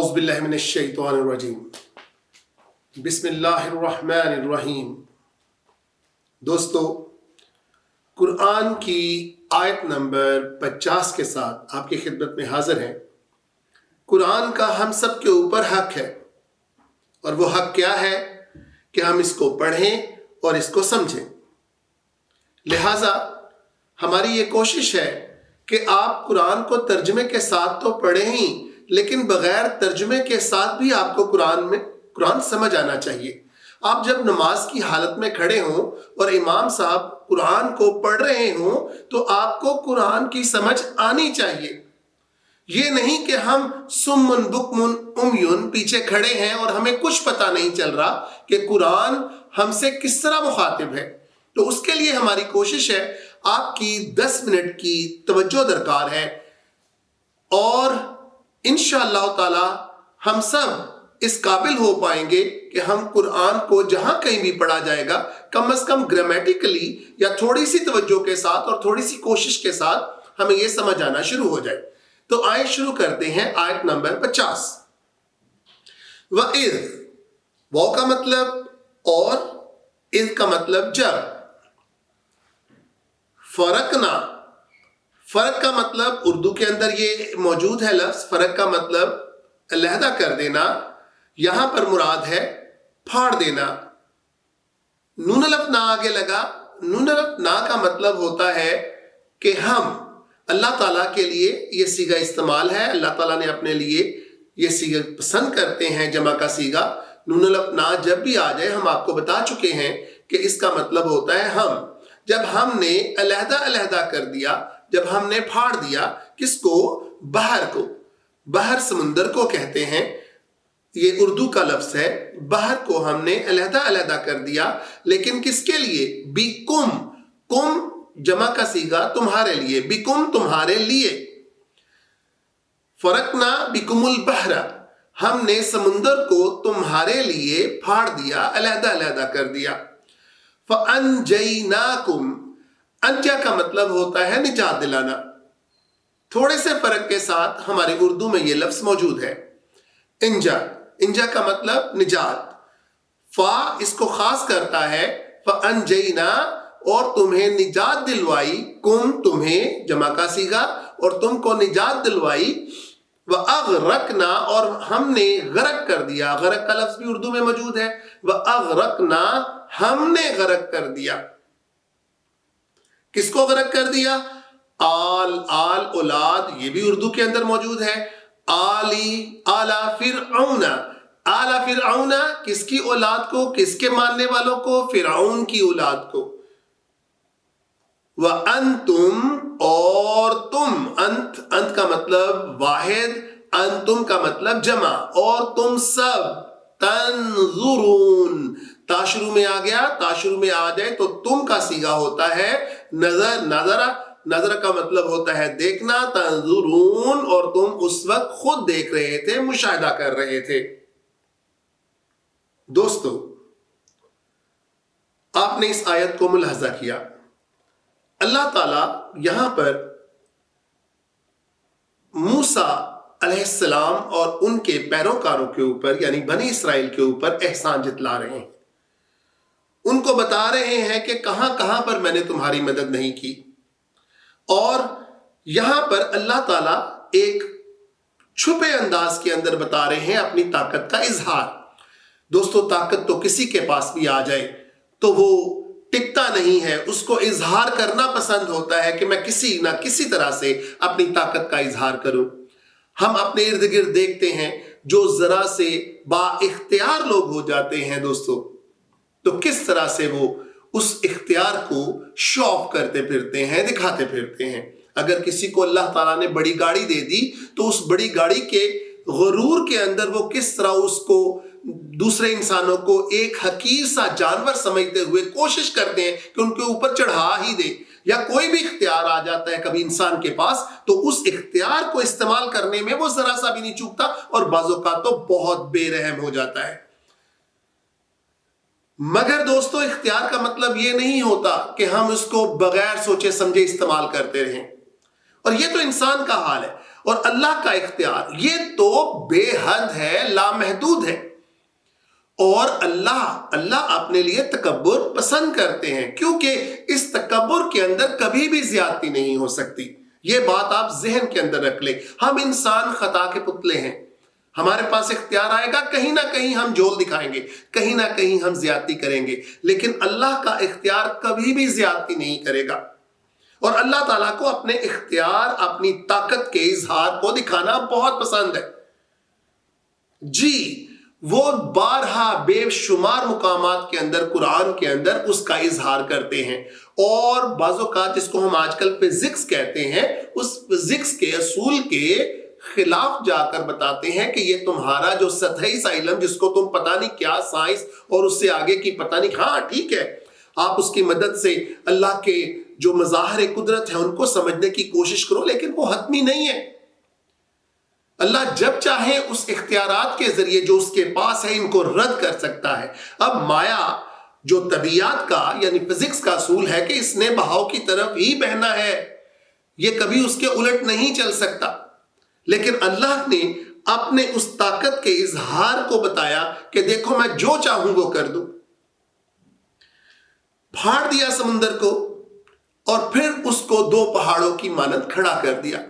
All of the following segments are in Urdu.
اعوذ باللہ من الشیطان الرجیم بسم اللہ الرحمن الرحیم۔ دوستو، قرآن کی آیت نمبر 50 کے ساتھ آپ کی خدمت میں حاضر ہیں۔ قرآن کا ہم سب کے اوپر حق ہے، اور وہ حق کیا ہے کہ ہم اس کو پڑھیں اور اس کو سمجھیں۔ لہٰذا ہماری یہ کوشش ہے کہ آپ قرآن کو ترجمے کے ساتھ تو پڑھیں ہی، لیکن بغیر ترجمے کے ساتھ بھی آپ کو قرآن سمجھ آنا چاہیے۔ آپ جب نماز کی حالت میں کھڑے ہوں اور امام صاحب قرآن کو پڑھ رہے ہوں تو آپ کو قرآن کی سمجھ آنی چاہیے۔ یہ نہیں کہ ہم سمن بکمن امیون پیچھے کھڑے ہیں اور ہمیں کچھ پتہ نہیں چل رہا کہ قرآن ہم سے کس طرح مخاطب ہے۔ تو اس کے لیے ہماری کوشش ہے، آپ کی 10 منٹ کی توجہ درکار ہے، اور انشاءاللہ تعالی ہم سب اس قابل ہو پائیں گے کہ ہم قرآن کو جہاں کہیں بھی پڑھا جائے گا کم از کم گرامیٹیکلی یا تھوڑی سی توجہ کے ساتھ اور تھوڑی سی کوشش کے ساتھ ہمیں یہ سمجھ آنا شروع ہو جائے۔ تو آئے شروع کرتے ہیں آیت نمبر 50۔ وَإِذْ، وہ کا مطلب اور اذ کا مطلب جب۔ فرقنا، فرق کا مطلب اردو کے اندر یہ موجود ہے لفظ، فرق کا مطلب علیحدہ کر دینا، یہاں پر مراد ہے پھاڑ دینا۔ نون الف نا آگے لگا۔ نون الف نا کا مطلب ہوتا ہے کہ ہم اللہ تعالیٰ کے لیے یہ صیغہ استعمال ہے، اللہ تعالیٰ نے اپنے لیے یہ صیغہ پسند کرتے ہیں، جمع کا صیغہ۔ نون الف نا جب بھی آ جائے، ہم آپ کو بتا چکے ہیں کہ اس کا مطلب ہوتا ہے ہم۔ جب ہم نے علیحدہ کر دیا، جب ہم نے پھاڑ دیا، کس کو؟ بحر کو۔ بحر سمندر کو کہتے ہیں، یہ اردو کا لفظ ہے۔ بحر کو ہم نے علیحدہ کر دیا، لیکن کس کے لیے؟ بکم، کم جمع کا صیغہ تمہارے لیے، بکم تمہارے لیے۔ فرقنا بکم البحر، ہم نے سمندر کو تمہارے لیے پھاڑ دیا، علیحدہ کر دیا۔ فَأَنْجَيْنَاكُمْ، انجا کا مطلب ہوتا ہے نجات دلانا۔ تھوڑے سے فرق کے ساتھ ہمارے اردو میں یہ لفظ موجود ہے، انجا۔ انجا کا مطلب نجات۔ فا اس کو خاص کرتا ہے، فَأَنْجَيْنَا، اور تمہیں نجات دلوائی، کم تمہیں جمع کا صیغہ، اور تم کو نجات دلوائی۔ وَأَغْرَقْنَا، اور ہم نے غرق کر دیا۔ غرق کا لفظ بھی اردو میں موجود ہے، وَأَغْرَقْنَا، ہم نے غرق کر دیا۔ کس کو غرق کر دیا؟ آل اولاد، یہ بھی اردو کے اندر موجود ہے۔ آل فرعون، آل فرعون کس کی اولاد کو؟ کس کے ماننے والوں کو؟ فرعون کی اولاد کو۔ وَأَنْتُمْ، اور تم، انت کا مطلب واحد، انتم کا مطلب جمع، اور تم سب، تنظرون، تا شروع میں آ گیا، تا شروع میں آ جائے تو تم کا صیغہ ہوتا ہے نظر کا مطلب ہوتا ہے دیکھنا، تنظرون، اور تم اس وقت خود دیکھ رہے تھے، مشاہدہ کر رہے تھے۔ دوستو، آپ نے اس آیت کو ملاحظہ کیا، اللہ تعالیٰ یہاں پر موسیٰ علیہ السلام اور ان کے پیروکاروں کے اوپر، یعنی بنی اسرائیل کے اوپر احسان جتلا رہے ہیں۔ ان کو بتا رہے ہیں کہ کہاں کہاں پر میں نے تمہاری مدد نہیں کی، اور یہاں پر اللہ تعالیٰ ایک چھپے انداز کے اندر بتا رہے ہیں اپنی طاقت کا اظہار۔ دوستو، طاقت تو کسی کے پاس بھی آ جائے تو وہ ٹکتا نہیں ہے، اس کو اظہار کرنا پسند ہوتا ہے کہ میں کسی نہ کسی طرح سے اپنی طاقت کا اظہار کروں۔ ہم اپنے ارد گرد دیکھتے ہیں جو ذرا سے با اختیار لوگ ہو جاتے ہیں دوستو، تو کس طرح سے وہ اس اختیار کو شو آف کرتے پھرتے ہیں، دکھاتے پھرتے ہیں۔ اگر کسی کو اللہ تعالیٰ نے بڑی گاڑی دے دی تو اس بڑی گاڑی کے غرور کے اندر وہ کس طرح اس کو دوسرے انسانوں کو ایک حقیر سا جانور سمجھتے ہوئے کوشش کرتے ہیں کہ ان کے اوپر چڑھا ہی دے۔ یا کوئی بھی اختیار آ جاتا ہے کبھی انسان کے پاس تو اس اختیار کو استعمال کرنے میں وہ ذرا سا بھی نہیں چوکتا، اور بعض اوقات تو بہت بے رحم ہو جاتا ہے۔ مگر دوستو، اختیار کا مطلب یہ نہیں ہوتا کہ ہم اس کو بغیر سوچے سمجھے استعمال کرتے رہیں، اور یہ تو انسان کا حال ہے۔ اور اللہ کا اختیار یہ تو بے حد ہے، لامحدود ہے۔ اور اللہ اپنے لیے تکبر پسند کرتے ہیں، کیونکہ اس تکبر کے اندر کبھی بھی زیادتی نہیں ہو سکتی۔ یہ بات آپ ذہن کے اندر رکھ لیں۔ ہم انسان خطا کے پتلے ہیں، ہمارے پاس اختیار آئے گا، کہیں نہ کہیں ہم جول دکھائیں گے، کہیں نہ کہیں ہم زیادتی کریں گے، لیکن اللہ کا اختیار کبھی بھی زیادتی نہیں کرے گا۔ اور اللہ تعالیٰ کو اپنے اختیار، اپنی طاقت کے اظہار کو دکھانا بہت پسند ہے۔ جی، وہ بارہا بے شمار مقامات کے اندر، قرآن کے اندر اس کا اظہار کرتے ہیں، اور بعض اوقات جس کو ہم آج کل فزکس کہتے ہیں، اس فزکس کے اصول کے خلاف جا کر بتاتے ہیں کہ یہ تمہارا جو سطحی سا علم، جس کو تم پتہ نہیں کیا سائنس اور اس سے آگے کی پتہ نہیں، ہاں ٹھیک ہے، آپ اس کی مدد سے اللہ کے جو مظاہر قدرت ہیں ان کو سمجھنے کی کوشش کرو، لیکن وہ حتمی نہیں ہے۔ اللہ جب چاہے اس اختیارات کے ذریعے جو اس کے پاس ہے ان کو رد کر سکتا ہے۔ اب مایا جو طبیعت کا یعنی فزکس کا اصول ہے کہ اس نے بہاؤ کی طرف ہی بہنا ہے، یہ کبھی اس کے الٹ نہیں چل سکتا، لیکن اللہ نے اپنے اس طاقت کے اظہار کو بتایا کہ دیکھو میں جو چاہوں وہ کر دوں۔ پھاڑ دیا سمندر کو اور پھر اس کو دو پہاڑوں کی مانند کھڑا کر دیا۔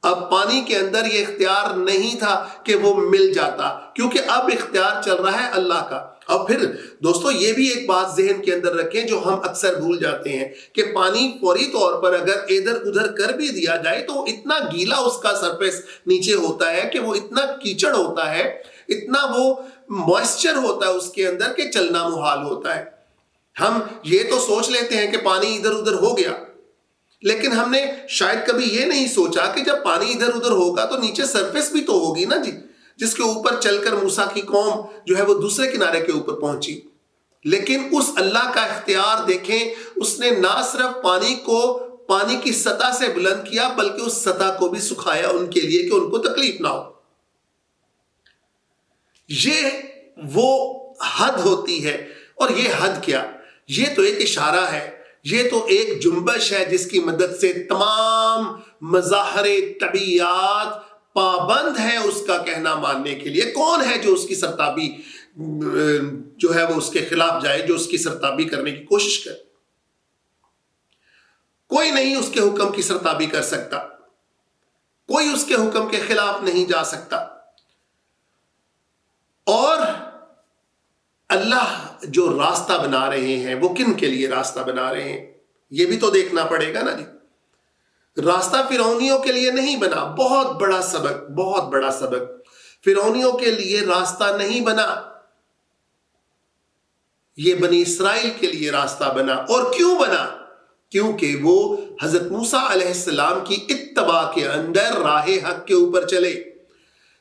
اب پانی کے اندر یہ اختیار نہیں تھا کہ وہ مل جاتا، کیونکہ اب اختیار چل رہا ہے اللہ کا۔ اور پھر دوستو یہ بھی ایک بات ذہن کے اندر رکھیں جو ہم اکثر بھول جاتے ہیں کہ پانی فوری طور پر اگر ادھر ادھر کر بھی دیا جائے تو اتنا گیلا اس کا سرفیس نیچے ہوتا ہے کہ وہ اتنا کیچڑ ہوتا ہے، اتنا وہ موئسچر ہوتا ہے اس کے اندر کہ چلنا محال ہوتا ہے۔ ہم یہ تو سوچ لیتے ہیں کہ پانی ادھر ادھر ہو گیا، لیکن ہم نے شاید کبھی یہ نہیں سوچا کہ جب پانی ادھر ادھر ہوگا تو نیچے سرفیس بھی تو ہوگی نا جی، جس کے اوپر چل کر موسیٰ کی قوم جو ہے وہ دوسرے کنارے کے اوپر پہنچی۔ لیکن اس اللہ کا اختیار دیکھیں، اس نے نہ صرف پانی کو پانی کی سطح سے بلند کیا بلکہ اس سطح کو بھی سکھایا ان کے لیے کہ ان کو تکلیف نہ ہو۔ یہ وہ حد ہوتی ہے، اور یہ حد کیا، یہ تو ایک اشارہ ہے، یہ تو ایک جنبش ہے جس کی مدد سے تمام مظاہر طبیعت پابند ہے اس کا کہنا ماننے کے لیے۔ کون ہے جو اس کی سرتابی جو ہے وہ اس کے خلاف جائے، جو اس کی سرتابی کرنے کی کوشش کرے؟ کوئی نہیں اس کے حکم کی سرتابی کر سکتا، کوئی اس کے حکم کے خلاف نہیں جا سکتا۔ اور اللہ جو راستہ بنا رہے ہیں وہ کن کے لیے راستہ بنا رہے ہیں، یہ بھی تو دیکھنا پڑے گا نا جی۔ راستہ فرعونیوں کے لیے نہیں بنا، بہت بڑا سبق فرعونیوں کے لیے راستہ نہیں بنا، یہ بنی اسرائیل کے لیے راستہ بنا۔ اور کیوں بنا؟ کیونکہ وہ حضرت موسیٰ علیہ السلام کی اتباع کے اندر راہ حق کے اوپر چلے۔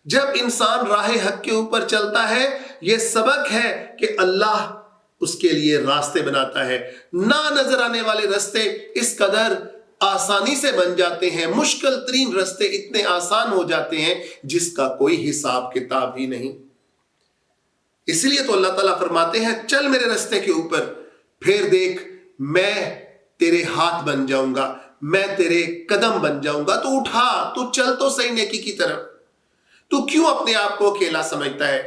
جب انسان راہ حق کے اوپر چلتا ہے، یہ سبق ہے کہ اللہ اس کے لیے راستے بناتا ہے۔ نہ نظر آنے والے راستے اس قدر آسانی سے بن جاتے ہیں، مشکل ترین راستے اتنے آسان ہو جاتے ہیں جس کا کوئی حساب کتاب ہی نہیں۔ اس لیے تو اللہ تعالیٰ فرماتے ہیں چل میرے راستے کے اوپر، پھر دیکھ میں تیرے ہاتھ بن جاؤں گا، میں تیرے قدم بن جاؤں گا، تو اٹھا، تو چل تو صحیح نیکی کی طرف۔ تو کیوں اپنے آپ کو اکیلا سمجھتا ہے؟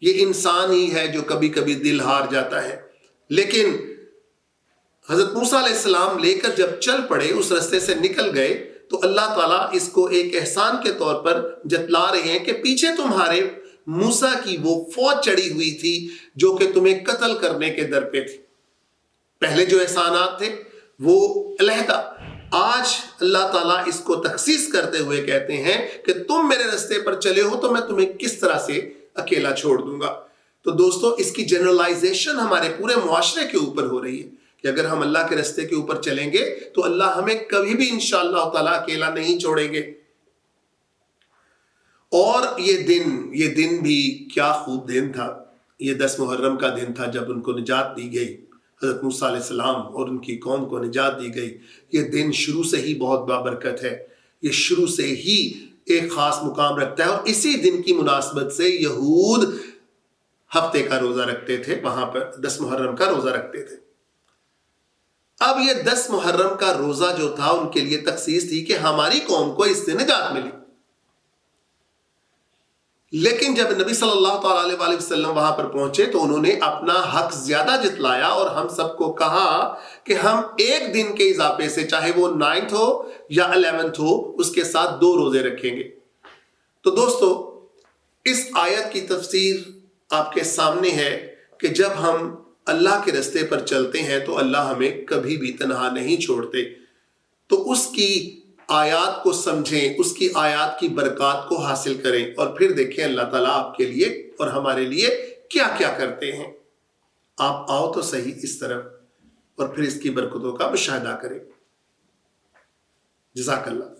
یہ انسان ہی ہے جو کبھی کبھی دل ہار جاتا ہے۔ لیکن حضرت موسیٰ علیہ السلام لے کر جب چل پڑے، اس راستے سے نکل گئے، تو اللہ تعالیٰ اس کو ایک احسان کے طور پر جتلا رہے ہیں کہ پیچھے تمہارے موسیٰ کی وہ فوج چڑھی ہوئی تھی جو کہ تمہیں قتل کرنے کے در پہ تھی۔ پہلے جو احسانات تھے وہ علیحدہ، آج اللہ تعالیٰ اس کو تخصیص کرتے ہوئے کہتے ہیں کہ تم میرے راستے پر چلے ہو تو میں تمہیں کس طرح سے اکیلا چھوڑ دوں گا۔ تو دوستو اس کی جنرلائزیشن ہمارے پورے معاشرے کے اوپر ہو رہی ہے کہ اگر ہم اللہ کے راستے کے اوپر چلیں گے تو اللہ ہمیں کبھی بھی انشاءاللہ تعالیٰ اکیلا نہیں چھوڑیں گے۔ اور یہ دن بھی کیا خوب دن تھا، یہ 10 محرم کا دن تھا جب ان کو نجات دی گئی، حضرت موسیٰ علیہ السلام اور ان کی قوم کو نجات دی گئی۔ یہ دن شروع سے ہی بہت بابرکت ہے، یہ شروع سے ہی ایک خاص مقام رکھتا ہے، اور اسی دن کی مناسبت سے یہود ہفتے کا روزہ رکھتے تھے، وہاں پر 10 محرم کا روزہ رکھتے تھے۔ اب یہ 10 محرم کا روزہ جو تھا ان کے لیے تخصیص تھی کہ ہماری قوم کو اس سے نجات ملی۔ لیکن جب نبی صلی اللہ تعالی علیہ وسلم وہاں پر پہنچے تو انہوں نے اپنا حق زیادہ جتلایا اور ہم سب کو کہا کہ ہم ایک دن کے اضافے سے، چاہے وہ 9 ہو یا 11 ہو، اس کے ساتھ 2 روزے رکھیں گے۔ تو دوستو، اس آیت کی تفسیر آپ کے سامنے ہے کہ جب ہم اللہ کے رستے پر چلتے ہیں تو اللہ ہمیں کبھی بھی تنہا نہیں چھوڑتے۔ تو اس کی آیات کو سمجھیں، اس کی آیات کی برکات کو حاصل کریں، اور پھر دیکھیں اللہ تعالیٰ آپ کے لیے اور ہمارے لیے کیا کیا کرتے ہیں۔ آپ آؤ تو صحیح اس طرف، اور پھر اس کی برکتوں کا مشاہدہ کریں۔ جزاک اللہ۔